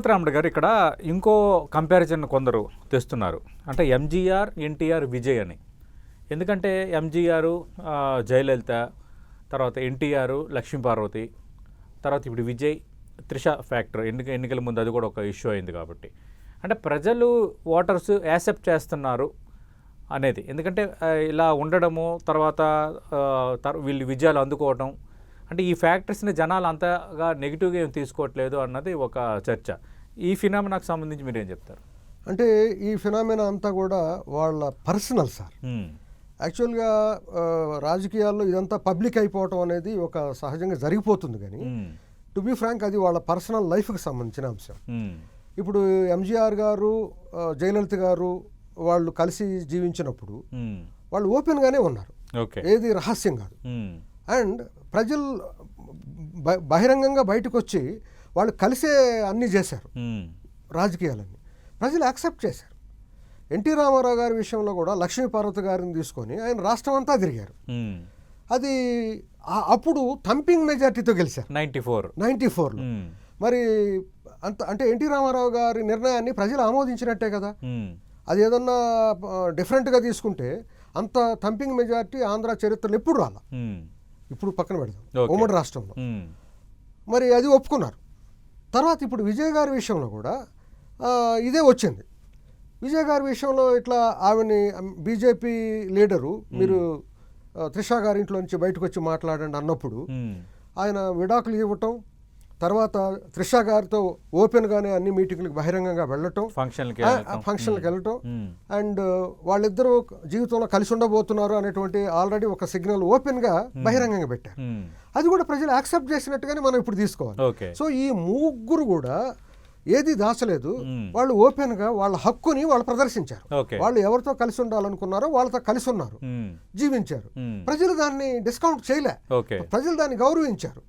తిరుపతి రాముడు గారు ఇక్కడ ఇంకో కంపారిజన్ కొందరు తెస్తున్నారు. అంటే ఎంజీఆర్, ఎన్టీఆర్, విజయ్ అని. ఎందుకంటే ఎంజీఆర్ జయలలిత, తర్వాత ఎన్టీఆర్ లక్ష్మీపార్వతి, తర్వాత ఇప్పుడు విజయ్ త్రిష ఫ్యాక్టర్ ఎన్నికల ముందు అది కూడా ఒక ఇష్యూ అయింది కాబట్టి, అంటే ప్రజలు ఓటర్స్ యాక్సెప్ట్ చేస్తున్నారు అనేది. ఎందుకంటే ఇలా ఉండడము, తర్వాత వీళ్ళు విజయాలు అందుకోవటం, అంటే ఈ ఫ్యాక్టర్స్ని జనాలు అంతగా నెగిటివ్గా ఏం తీసుకోవట్లేదు అన్నది ఒక చర్చ. ఈ ఫినామినాకు సంబంధించి మీరేం చెప్తారు? అంటే ఈ ఫినామినా అంతా కూడా వాళ్ళ పర్సనల్ సార్. యాక్చువల్గా రాజకీయాల్లో ఇదంతా పబ్లిక్ అయిపోవటం అనేది ఒక సహజంగా జరిగిపోతుంది, కానీ టు బీ ఫ్రాంక్ అది వాళ్ళ పర్సనల్ లైఫ్కి సంబంధించిన అంశం. ఇప్పుడు ఎంజీఆర్ గారు, జయలలిత గారు వాళ్ళు కలిసి జీవించినప్పుడు వాళ్ళు ఓపెన్గానే ఉన్నారు, ఏది రహస్యం కాదు. అండ్ ప్రజలు బహిరంగంగా బయటకు వచ్చి వాళ్ళు కలిసే అన్నీ చేశారు, రాజకీయాలన్నీ ప్రజలు యాక్సెప్ట్ చేశారు. ఎన్టీ రామారావు గారి విషయంలో కూడా లక్ష్మీపార్వతి గారిని తీసుకొని ఆయన రాష్ట్రం అంతా తిరిగారు. అది అప్పుడు థంపింగ్ మెజార్టీతో గెలిచారు 94లో. మరి అంటే ఎన్టీ రామారావు గారి నిర్ణయాన్ని ప్రజలు ఆమోదించినట్టే కదా. అది ఏదన్నా డిఫరెంట్గా తీసుకుంటే అంత థంపింగ్ మెజార్టీ ఆంధ్ర చరిత్రలో ఎప్పుడు రాలా. ఇప్పుడు పక్కన పెడదాం, ఉమ్మడి రాష్ట్రంలో మరి అది ఒప్పుకున్నారు. తర్వాత ఇప్పుడు విజయ్ గారి విషయంలో కూడా ఇదే వచ్చింది. విజయ్ గారి విషయంలో ఇట్లా ఆమెని బీజేపీ లీడరు మీరు త్రిష గారి ఇంట్లో నుంచి బయటకు వచ్చి మాట్లాడండి అన్నప్పుడు ఆయన విడాకులు ఇవ్వటం, తర్వాత త్రిష గారితో ఓపెన్గానే అన్ని మీటింగ్లకు బహిరంగంగా వెళ్ళటం, ఫంక్షన్లకు వెళ్ళటం, అండ్ వాళ్ళిద్దరూ జీవితంలో కలిసి ఉండబోతున్నారు అనేటువంటి ఆల్రెడీ ఒక సిగ్నల్ ఓపెన్గా బహిరంగంగా పెట్టారు. అది కూడా ప్రజలు యాక్సెప్ట్ చేసినట్టుగానే మనం ఇప్పుడు తీసుకోవాలి. సో ఈ ముగ్గురు కూడా ఏది దాచలేదు, వాళ్ళు ఓపెన్గా వాళ్ళ హక్కుని వాళ్ళు ప్రదర్శించారు. వాళ్ళు ఎవరితో కలిసి ఉండాలనుకున్నారో వాళ్ళతో కలిసి ఉన్నారు, జీవించారు. ప్రజలు దాన్ని డిస్కౌంట్ చేయలే, ప్రజలు దాన్ని గౌరవించారు.